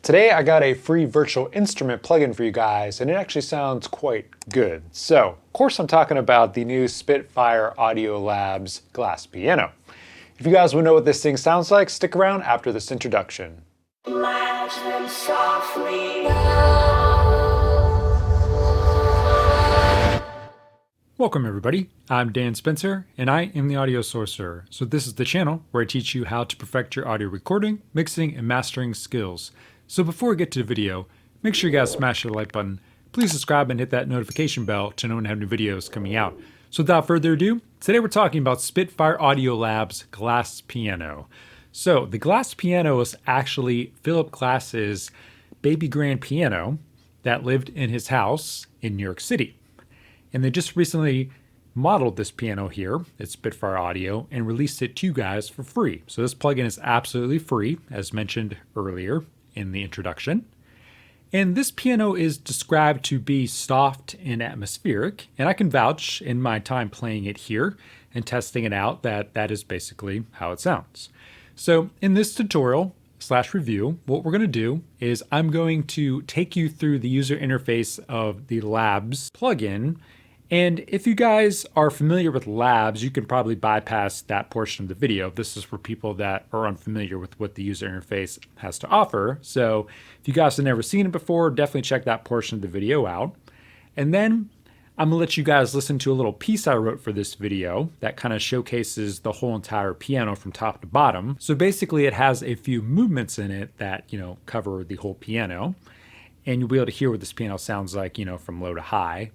Today I got a free virtual instrument plugin for you guys, and it actually sounds quite good. So, of course I'm talking about the new Spitfire Audio Labs Glass Piano. If you guys want to know what this thing sounds like, stick around after this introduction. Welcome everybody, I'm Dan Spencer and I am the Audio Sorcerer. So this is the channel where I teach you how to perfect your audio recording, mixing, and mastering skills. So before we get to the video, make sure you guys smash the like button. Please subscribe and hit that notification bell to know when I have new videos coming out. So without further ado, today we're talking about Spitfire Audio Labs Glass Piano. So the Glass Piano is actually Phillip Glass's baby grand piano that lived in his house in New York City. And they just recently modeled this piano here at Spitfire Audio and released it to you guys for free. So this plugin is absolutely free, as mentioned earlier in the introduction. And this piano is described to be soft and atmospheric, and I can vouch in my time playing it here and testing it out that that is basically how it sounds. So in this tutorial / review, what we're going to do is I'm going to take you through the user interface of the Labs plugin. And if you guys are familiar with Labs, you can probably bypass that portion of the video. This is for people that are unfamiliar with what the user interface has to offer. So if you guys have never seen it before, definitely check that portion of the video out. And then I'm gonna let you guys listen to a little piece I wrote for this video that kind of showcases the whole entire piano from top to bottom. So basically it has a few movements in it that, cover the whole piano. And you'll be able to hear what this piano sounds like, from low to high.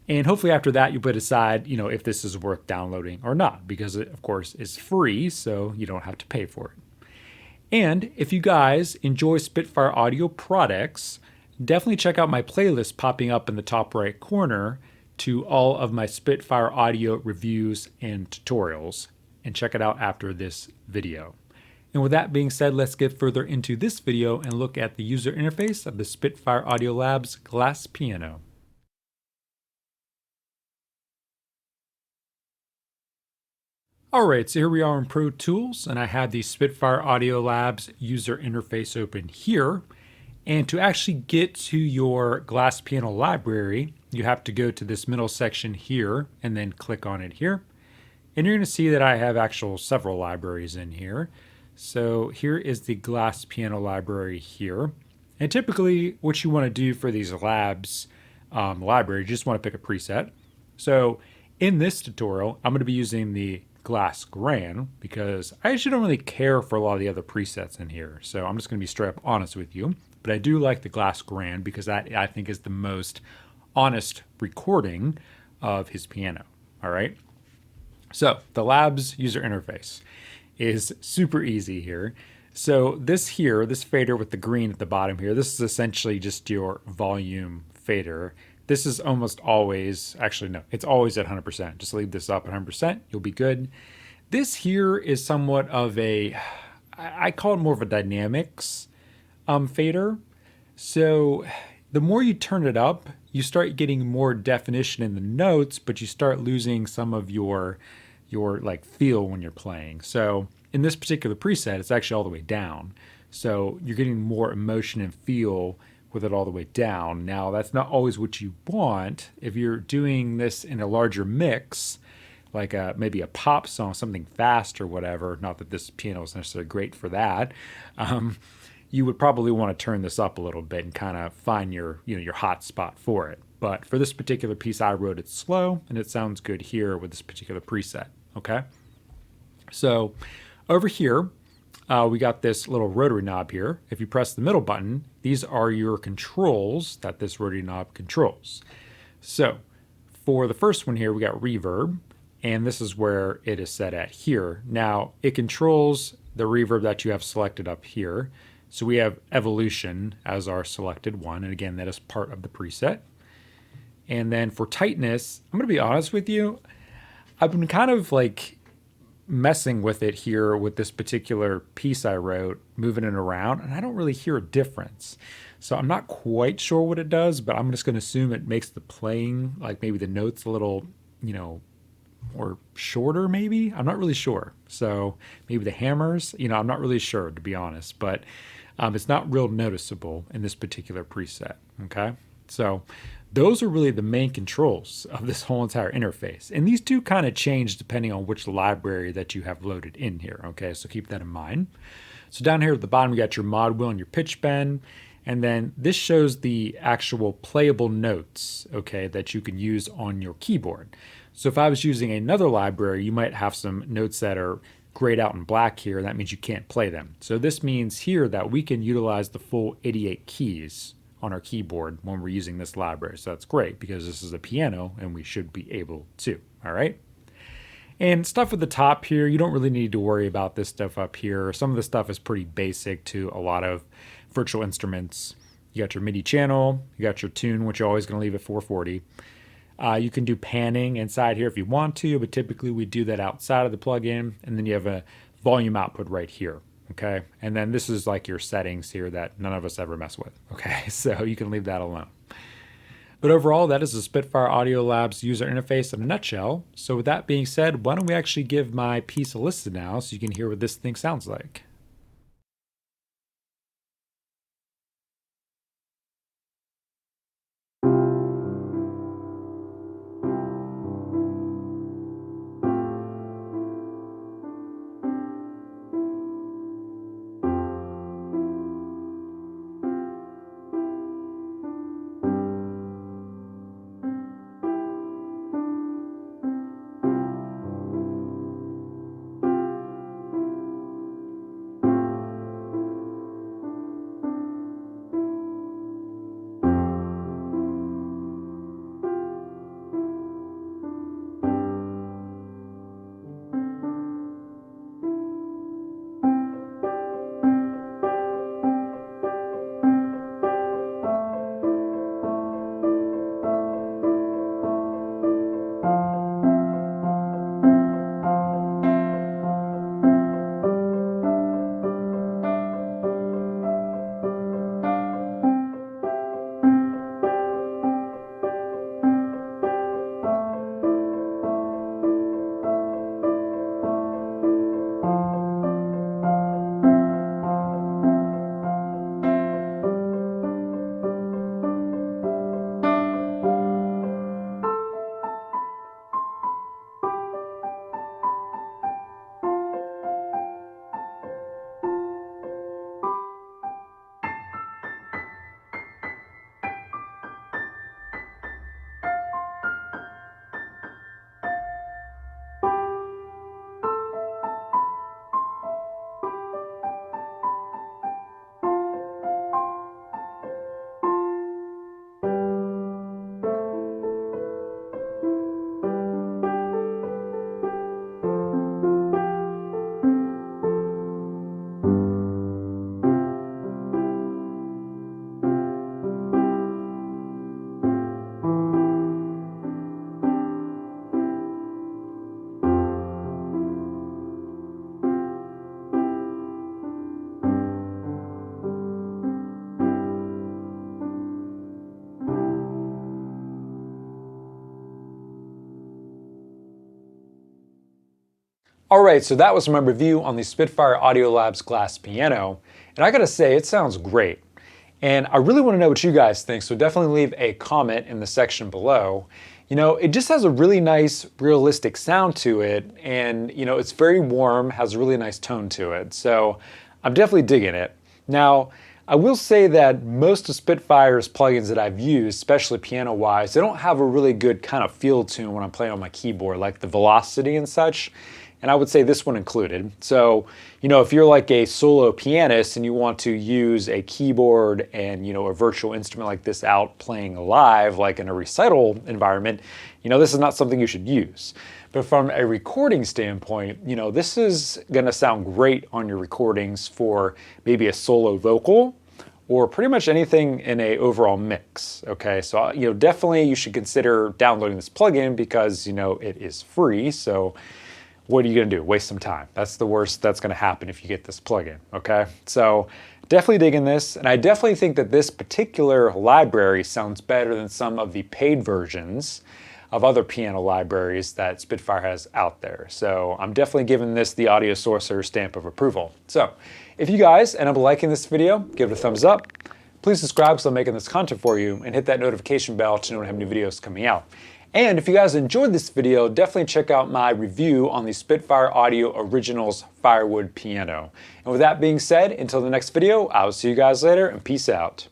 And hopefully after that, you'll be able to decide, if this is worth downloading or not, because it, of course, is free, so you don't have to pay for it. And if you guys enjoy Spitfire audio products, definitely check out my playlist popping up in the top right corner to all of my Spitfire audio reviews and tutorials, and check it out after this video. And with that being said, let's get further into this video and look at the user interface of the Spitfire Audio Labs Glass Piano. Alright, so here we are in Pro Tools, and I have the Spitfire Audio Labs user interface open here. And to actually get to your Glass Piano library, you have to go to this middle section here and then click on it here. And you're going to see that I have several libraries in here. So here is the Glass Piano library here. And typically what you want to do for these labs library, you just want to pick a preset. So in this tutorial, I'm going to be using the Glass Grand because I actually don't really care for a lot of the other presets in here. So I'm just going to be straight up honest with you. But I do like the Glass Grand because that I think is the most honest recording of his piano. All right. So the Labs user interface is super easy here. So this fader with the green at the bottom here, this is essentially just your volume fader. This is almost always, it's always at 100%. Just leave this up at 100%, you'll be good. This here is somewhat of I call it more of a dynamics fader. So the more you turn it up, you start getting more definition in the notes, but you start losing some of your feel when you're playing. So in this particular preset, it's actually all the way down. So you're getting more emotion and feel with it all the way down. Now, that's not always what you want. If you're doing this in a larger mix, like maybe a pop song, something fast or whatever, not that this piano is necessarily great for that, you would probably want to turn this up a little bit and kind of find your hot spot for it. But for this particular piece, I wrote it slow, and it sounds good here with this particular preset, okay? So over here, we got this little rotary knob here. If you press the middle button, these are your controls that this rotary knob controls. So for the first one here, we got reverb, and this is where it is set at here. Now it controls the reverb that you have selected up here. So we have evolution as our selected one, and again, that is part of the preset. And then for tightness, I'm gonna be honest with you, I've been kind of messing with it here with this particular piece I wrote, moving it around, and I don't really hear a difference. So I'm not quite sure what it does, but I'm just going to assume it makes the playing, maybe the notes a little, or shorter maybe. I'm not really sure. So maybe the hammers, I'm not really sure, to be honest. But It's not real noticeable in this particular preset, okay? So those are really the main controls of this whole entire interface. And these do kind of change depending on which library that you have loaded in here, okay? So keep that in mind. So down here at the bottom, you got your mod wheel and your pitch bend. And then this shows the actual playable notes, okay, that you can use on your keyboard. So if I was using another library, you might have some notes that are grayed out in black here. That means you can't play them. So this means here that we can utilize the full 88 keys on our keyboard when we're using this library. So that's great because this is a piano and we should be able to, all right? And stuff at the top here, you don't really need to worry about this stuff up here. Some of the stuff is pretty basic to a lot of virtual instruments. You got your MIDI channel, you got your tune, which you're always going to leave at 440. You can do panning inside here if you want to, but typically we do that outside of the plugin. And then you have a volume output right here, okay? And then this is like your settings here that none of us ever mess with, okay? So you can leave that alone. But overall, that is the Spitfire Audio Labs user interface in a nutshell. So with that being said, why don't we actually give my piece a listen now so you can hear what this thing sounds like. All right, so that was my review on the Spitfire Audio Labs Glass Piano, and I gotta say, it sounds great. And I really wanna know what you guys think, so definitely leave a comment in the section below. You know, it just has a really nice, realistic sound to it, and you know, it's very warm, has a really nice tone to it, so I'm definitely digging it. Now, I will say that most of Spitfire's plugins that I've used, especially piano-wise, they don't have a really good kind of feel to them when I'm playing on my keyboard, like the velocity and such. And I would say this one included. So, you know, if you're like a solo pianist and you want to use a keyboard and, you know, a virtual instrument like this out playing live, like in a recital environment, you know, this is not something you should use. But from a recording standpoint, you know, this is gonna sound great on your recordings for maybe a solo vocal or pretty much anything in a overall mix, okay? So, you know, definitely you should consider downloading this plugin because, you know, it is free, so what are you gonna do? Waste some time. That's the worst that's gonna happen if you get this plugin, okay? So definitely digging this, and I definitely think that this particular library sounds better than some of the paid versions of other piano libraries that Spitfire has out there. So I'm definitely giving this the Audio Sorcerer stamp of approval. So If you guys end up liking this video, give it a thumbs up. Please subscribe because I'm making this content for you, and hit that notification bell to know when I have new videos coming out. And if you guys enjoyed this video, definitely check out my review on the Spitfire Audio Originals Firewood piano. And with that being said, until the next video, I will see you guys later, and peace out.